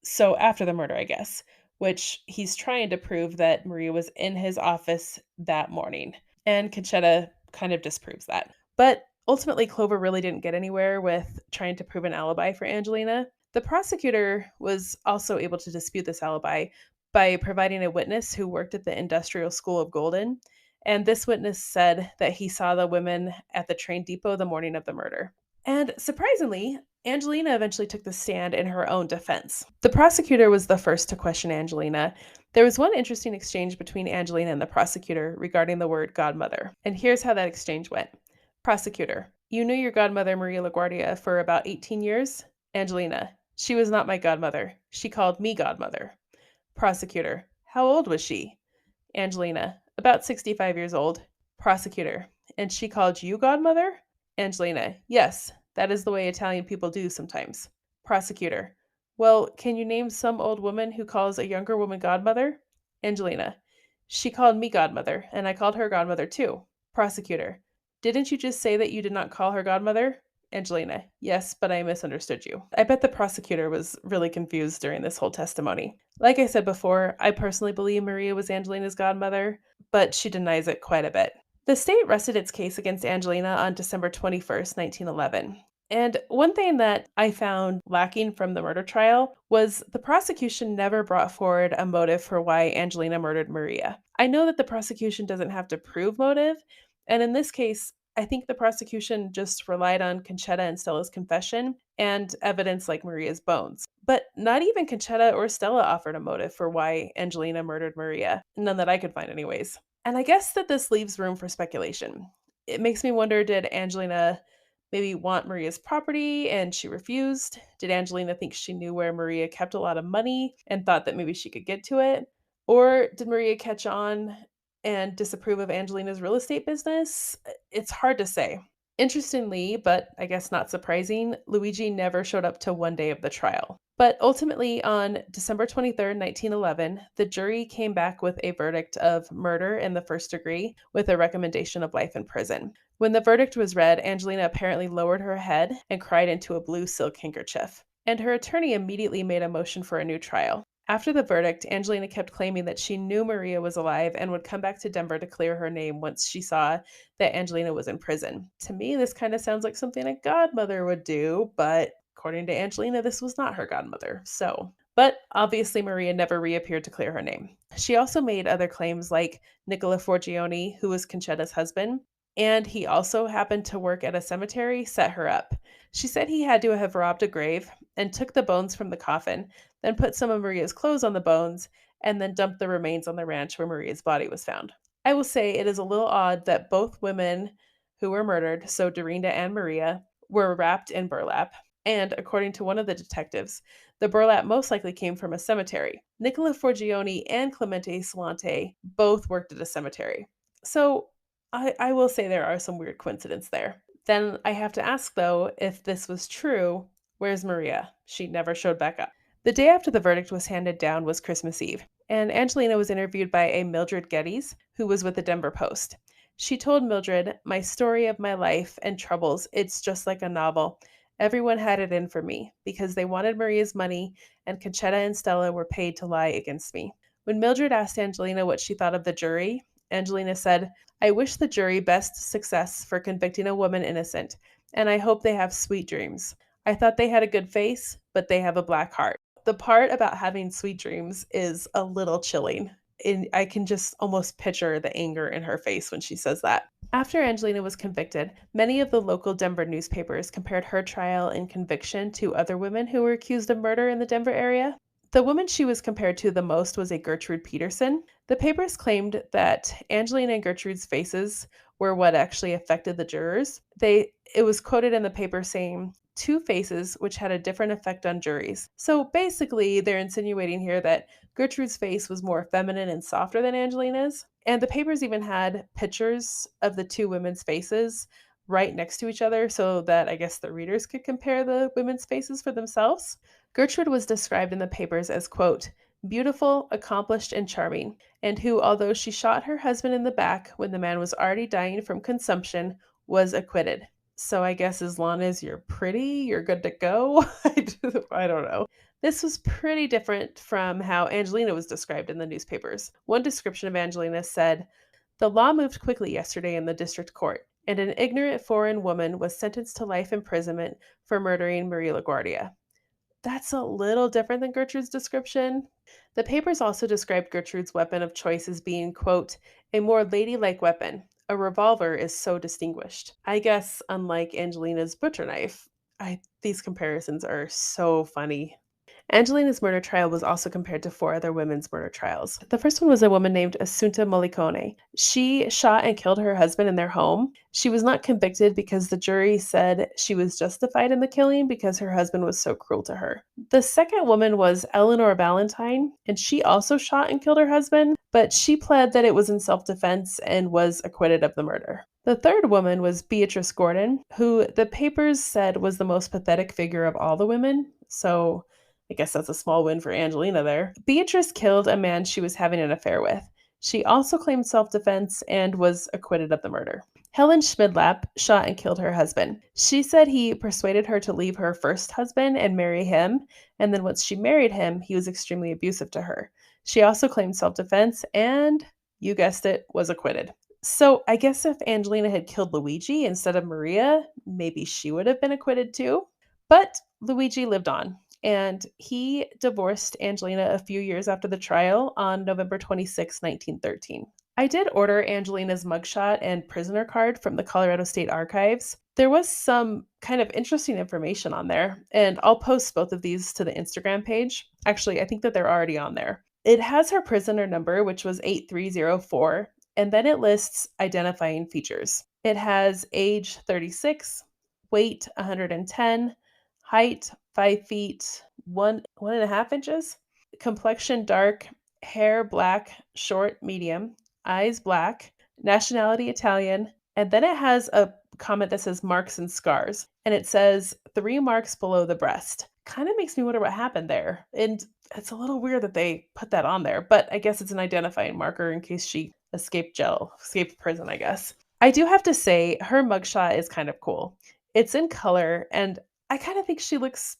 So after the murder, I guess, which he's trying to prove that Maria was in his office that morning. And Conchetta kind of disproves that. But ultimately, Clover really didn't get anywhere with trying to prove an alibi for Angelina. The prosecutor was also able to dispute this alibi by providing a witness who worked at the Industrial School of Golden. And this witness said that he saw the women at the train depot the morning of the murder. And surprisingly, Angelina eventually took the stand in her own defense. The prosecutor was the first to question Angelina. There was one interesting exchange between Angelina and the prosecutor regarding the word godmother. And here's how that exchange went. Prosecutor: "You knew your godmother, Maria LaGuardia, for about 18 years? Angelina: "She was not my godmother. She called me godmother." Prosecutor: "How old was she?" Angelina: "About 65 years old." Prosecutor: "And she called you godmother?" Angelina: "Yes, that is the way Italian people do sometimes." Prosecutor: "Well, can you name some old woman who calls a younger woman godmother?" Angelina: "She called me godmother, and I called her godmother too." Prosecutor: "Didn't you just say that you did not call her godmother?" Angelina: "Yes, but I misunderstood you." I bet the prosecutor was really confused during this whole testimony. Like I said before, I personally believe Maria was Angelina's godmother, but she denies it quite a bit. The state rested its case against Angelina on December 21st, 1911. And one thing that I found lacking from the murder trial was the prosecution never brought forward a motive for why Angelina murdered Maria. I know that the prosecution doesn't have to prove motive, and in this case, I think the prosecution just relied on Conchetta and Stella's confession and evidence like Maria's bones. But not even Conchetta or Stella offered a motive for why Angelina murdered Maria. None that I could find, anyways. And I guess that this leaves room for speculation. It makes me wonder, did Angelina maybe want Maria's property and she refused? Did Angelina think she knew where Maria kept a lot of money and thought that maybe she could get to it? Or did Maria catch on and disapprove of Angelina's real estate business? It's hard to say. Interestingly, but I guess not surprising, Luigi never showed up to one day of the trial. But ultimately, on December 23rd, 1911, the jury came back with a verdict of murder in the first degree with a recommendation of life in prison. When the verdict was read, Angelina apparently lowered her head and cried into a blue silk handkerchief. And her attorney immediately made a motion for a new trial. After the verdict, Angelina kept claiming that she knew Maria was alive and would come back to Denver to clear her name once she saw that Angelina was in prison. To me, this kind of sounds like something a godmother would do, but according to Angelina, this was not her godmother. But obviously, Maria never reappeared to clear her name. She also made other claims like Nicola Forgione, who was Conchetta's husband, and he also happened to work at a cemetery, set her up. She said he had to have robbed a grave and took the bones from the coffin, then put some of Maria's clothes on the bones, and then dumped the remains on the ranch where Maria's body was found. I will say it is a little odd that both women who were murdered, so Dorinda and Maria, were wrapped in burlap. And according to one of the detectives, the burlap most likely came from a cemetery. Nicola Forgione and Clemente Solante both worked at a cemetery. So I will say there are some weird coincidences there. Then I have to ask, though, if this was true, where's Maria? She never showed back up. The day after the verdict was handed down was Christmas Eve, and Angelina was interviewed by a Mildred Geddes, who was with the Denver Post. She told Mildred, "My story of my life and troubles, it's just like a novel. Everyone had it in for me because they wanted Maria's money, and Conchetta and Stella were paid to lie against me." When Mildred asked Angelina what she thought of the jury, Angelina said, "I wish the jury best success for convicting a woman innocent, and I hope they have sweet dreams. I thought they had a good face, but they have a black heart." The part about having sweet dreams is a little chilling. And I can just almost picture the anger in her face when she says that. After Angelina was convicted, many of the local Denver newspapers compared her trial and conviction to other women who were accused of murder in the Denver area. The woman she was compared to the most was a Gertrude Peterson. The papers claimed that Angelina and Gertrude's faces were what actually affected the jurors. It was quoted in the paper saying, "Two faces which had a different effect on juries." So basically, they're insinuating here that Gertrude's face was more feminine and softer than Angelina's. And the papers even had pictures of the two women's faces right next to each other so that I guess the readers could compare the women's faces for themselves. Gertrude was described in the papers as, quote, "beautiful, accomplished, and charming, and who, although she shot her husband in the back when the man was already dying from consumption, was acquitted." So I guess as long as you're pretty, you're good to go. I don't know. This was pretty different from how Angelina was described in the newspapers. One description of Angelina said, "The law moved quickly yesterday in the district court, and an ignorant foreign woman was sentenced to life imprisonment for murdering Maria LaGuardia." That's a little different than Gertrude's description. The papers also described Gertrude's weapon of choice as being, quote, "a more ladylike weapon. A revolver is so distinguished." I guess, unlike Angelina's butcher knife, these comparisons are so funny. Angelina's murder trial was also compared to four other women's murder trials. The first one was a woman named Assunta Molicone. She shot and killed her husband in their home. She was not convicted because the jury said she was justified in the killing because her husband was so cruel to her. The second woman was Eleanor Valentine, and she also shot and killed her husband, but she pled that it was in self-defense and was acquitted of the murder. The third woman was Beatrice Gordon, who the papers said was the most pathetic figure of all the women. So I guess that's a small win for Angelina there. Beatrice killed a man she was having an affair with. She also claimed self-defense and was acquitted of the murder. Helen Schmidlap shot and killed her husband. She said he persuaded her to leave her first husband and marry him, and then once she married him, he was extremely abusive to her. She also claimed self-defense and, you guessed it, was acquitted. So I guess if Angelina had killed Luigi instead of Maria, maybe she would have been acquitted too. But Luigi lived on, and he divorced Angelina a few years after the trial on November 26, 1913. I did order Angelina's mugshot and prisoner card from the Colorado State Archives. There was some kind of interesting information on there, and I'll post both of these to the Instagram page. Actually, I think that they're already on there. It has her prisoner number, which was 8304, and then it lists identifying features. It has age 36, weight 110, height 5 feet 1.5 inches, complexion dark, hair black, short, medium, eyes black, nationality Italian, and then it has a comment that says marks and scars, and it says 3 marks below the breast. Kind of makes me wonder what happened there. And it's a little weird that they put that on there, but I guess it's an identifying marker in case she escaped prison, I guess. I do have to say her mugshot is kind of cool. It's in color, and I kind of think she looks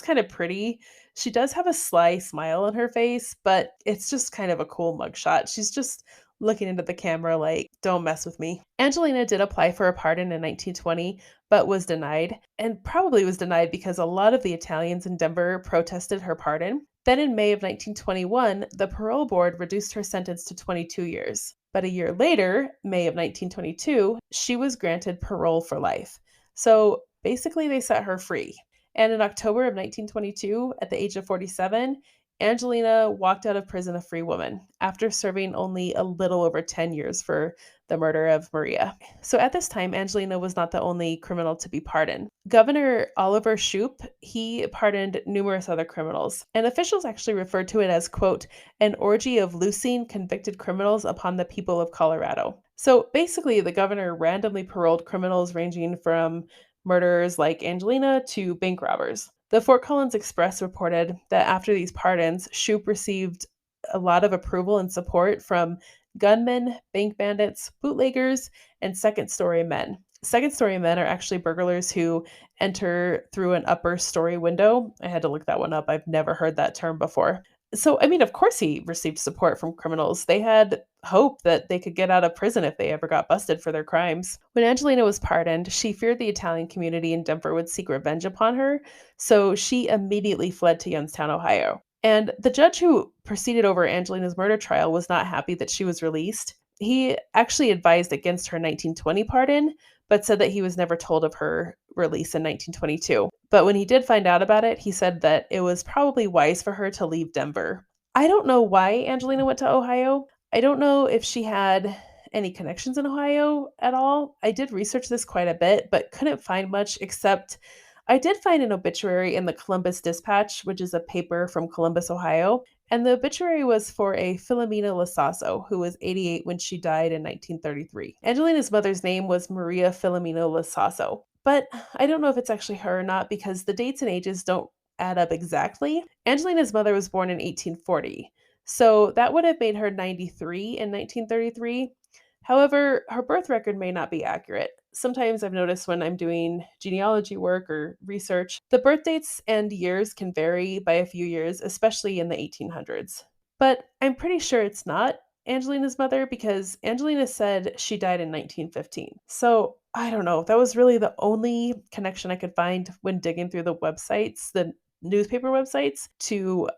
kind of pretty. She does have a sly smile on her face, but it's just kind of a cool mugshot. She's just looking into the camera like, "Don't mess with me." Angelina did apply for a pardon in 1920, but was denied, and probably was denied because a lot of the Italians in Denver protested her pardon. Then in May of 1921, the parole board reduced her sentence to 22 years. But a year later, May of 1922, she was granted parole for life. So basically, they set her free. And in October of 1922, at the age of 47, Angelina walked out of prison a free woman after serving only a little over 10 years for the murder of Maria. So at this time, Angelina was not the only criminal to be pardoned. Governor Oliver Shoup, he pardoned numerous other criminals, and officials actually referred to it as, quote, an orgy of loosing convicted criminals upon the people of Colorado. So basically, the governor randomly paroled criminals ranging from murderers like Angelina to bank robbers. The Fort Collins Express reported that after these pardons, Shoup received a lot of approval and support from gunmen, bank bandits, bootleggers, and second story men. Second story men are actually burglars who enter through an upper story window. I had to look that one up. I've never heard that term before. So, I mean, of course, he received support from criminals. They had hope that they could get out of prison if they ever got busted for their crimes. When Angelina was pardoned, she feared the Italian community in Denver would seek revenge upon her, so she immediately fled to Youngstown, Ohio. And the judge who proceeded over Angelina's murder trial was not happy that she was released. He actually advised against her 1920 pardon, but said that he was never told of her release in 1922. But when he did find out about it, he said that it was probably wise for her to leave Denver. I don't know why Angelina went to Ohio. I don't know if she had any connections in Ohio at all. I did research this quite a bit, but couldn't find much except I did find an obituary in the Columbus Dispatch, which is a paper from Columbus, Ohio, and the obituary was for a Filomena Lasasso, who was 88 when she died in 1933. Angelina's mother's name was Maria Filomena Lasasso, but I don't know if it's actually her or not because the dates and ages don't add up exactly. Angelina's mother was born in 1840, so that would have made her 93 in 1933. However, her birth record may not be accurate. Sometimes I've noticed when I'm doing genealogy work or research, the birth dates and years can vary by a few years, especially in the 1800s. But I'm pretty sure it's not Angelina's mother because Angelina said she died in 1915. So I don't know. That was really the only connection I could find when digging through the websites, the newspaper websites, to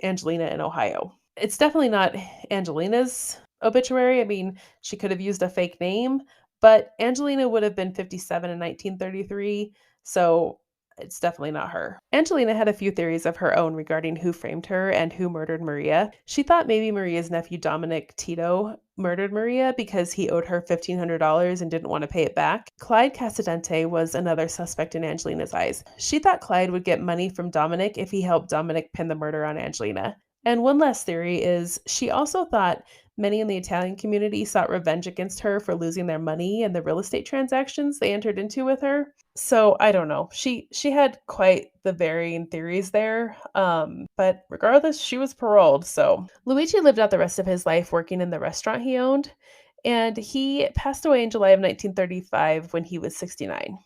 Angelina in Ohio. It's definitely not Angelina's obituary. I mean, she could have used a fake name, but Angelina would have been 57 in 1933, so it's definitely not her. Angelina had a few theories of her own regarding who framed her and who murdered Maria. She thought maybe Maria's nephew Dominic Tito murdered Maria because he owed her $1,500 and didn't want to pay it back. Clyde Casadente was another suspect in Angelina's eyes. She thought Clyde would get money from Dominic if he helped Dominic pin the murder on Angelina. And one last theory is she also thought many in the Italian community sought revenge against her for losing their money and the real estate transactions they entered into with her. So I don't know. She had quite the varying theories there. But regardless, she was paroled. So Luigi lived out the rest of his life working in the restaurant he owned, and he passed away in July of 1935 when he was 69.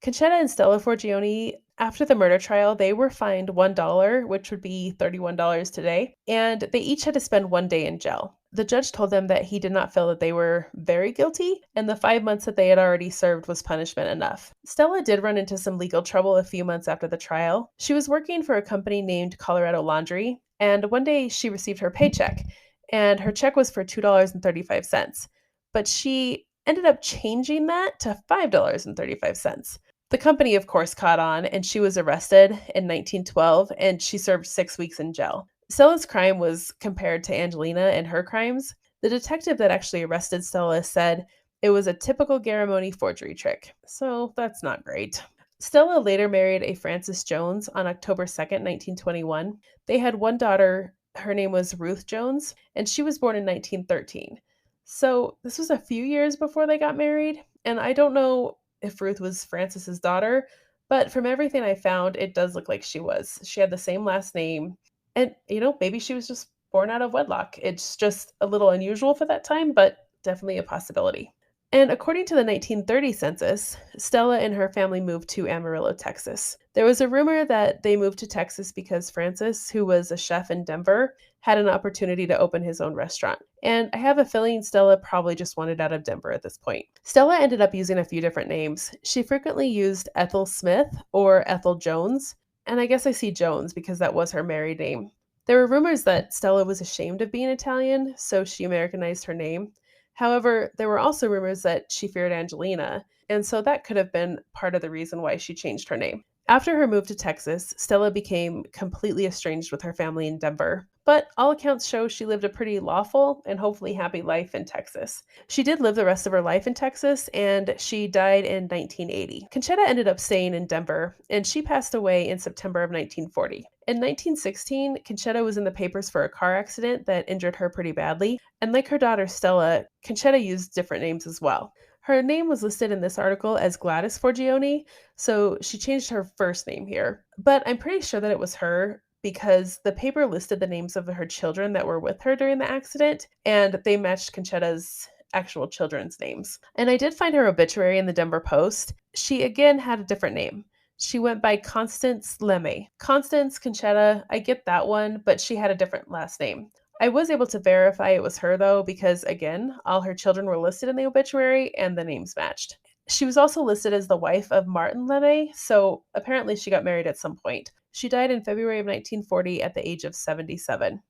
Conchetta and Stella Forgione, after the murder trial, they were fined $1, which would be $31 today, and they each had to spend 1 day in jail. The judge told them that he did not feel that they were very guilty, and the 5 months that they had already served was punishment enough. Stella did run into some legal trouble a few months after the trial. She was working for a company named Colorado Laundry, and one day she received her paycheck, and her check was for $2.35, but she ended up changing that to $5.35. The company, of course, caught on, and she was arrested in 1912, and she served 6 weeks in jail. Stella's crime was compared to Angelina and her crimes. The detective that actually arrested Stella said it was a typical Garramone forgery trick, so that's not great. Stella later married a Francis Jones on October 2nd, 1921. They had one daughter. Her name was Ruth Jones, and she was born in 1913. So this was a few years before they got married, and I don't know if Ruth was Francis's daughter, but from everything I found, it does look like she was. She had the same last name, and maybe she was just born out of wedlock. It's just a little unusual for that time, but definitely a possibility. And according to the 1930 census, Stella and her family moved to Amarillo, Texas. There was a rumor that they moved to Texas because Francis, who was a chef in Denver, had an opportunity to open his own restaurant. And I have a feeling Stella probably just wanted out of Denver at this point. Stella ended up using a few different names. She frequently used Ethel Smith or Ethel Jones, and I guess I see Jones because that was her married name. There were rumors that Stella was ashamed of being Italian, so she Americanized her name. However, there were also rumors that she feared Angelina, and so that could have been part of the reason why she changed her name. After her move to Texas, Stella became completely estranged with her family in Denver, but all accounts show she lived a pretty lawful and hopefully happy life in Texas. She did live the rest of her life in Texas, and she died in 1980. Conchetta ended up staying in Denver, and she passed away in September of 1940. In 1916, Conchetta was in the papers for a car accident that injured her pretty badly, and like her daughter Stella, Conchetta used different names as well. Her name was listed in this article as Gladys Forgione, so she changed her first name here. But I'm pretty sure that it was her because the paper listed the names of her children that were with her during the accident, and they matched Conchetta's actual children's names. And I did find her obituary in the Denver Post. She again had a different name. She went by Constance Lemme. Constance Conchetta, I get that one, but she had a different last name. I was able to verify it was her though, because again, all her children were listed in the obituary and the names matched. She was also listed as the wife of Martin Lemme, so apparently she got married at some point. She died in February of 1940 at the age of 77.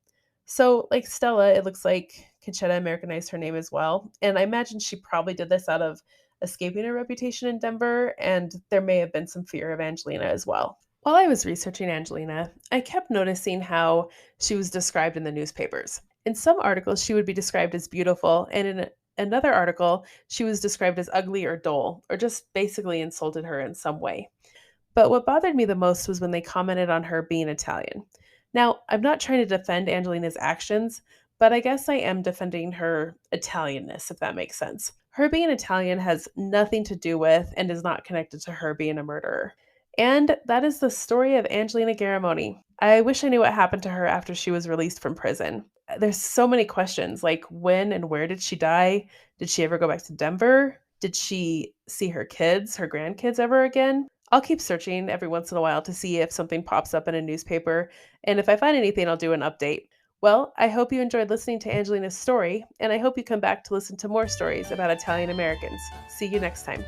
So, like Stella, it looks like Conchetta Americanized her name as well. And I imagine she probably did this out of escaping her reputation in Denver, and there may have been some fear of Angelina as well. While I was researching Angelina, I kept noticing how she was described in the newspapers. In some articles, she would be described as beautiful, and in another article, she was described as ugly or dull, or just basically insulted her in some way. But what bothered me the most was when they commented on her being Italian. Now, I'm not trying to defend Angelina's actions, but I guess I am defending her Italianness, if that makes sense. Her being Italian has nothing to do with and is not connected to her being a murderer. And that is the story of Angelina Garramone. I wish I knew what happened to her after she was released from prison. There's so many questions like when and where did she die? Did she ever go back to Denver? Did she see her kids, her grandkids ever again? I'll keep searching every once in a while to see if something pops up in a newspaper, and if I find anything, I'll do an update. Well, I hope you enjoyed listening to Angelina's story, and I hope you come back to listen to more stories about Italian Americans. See you next time.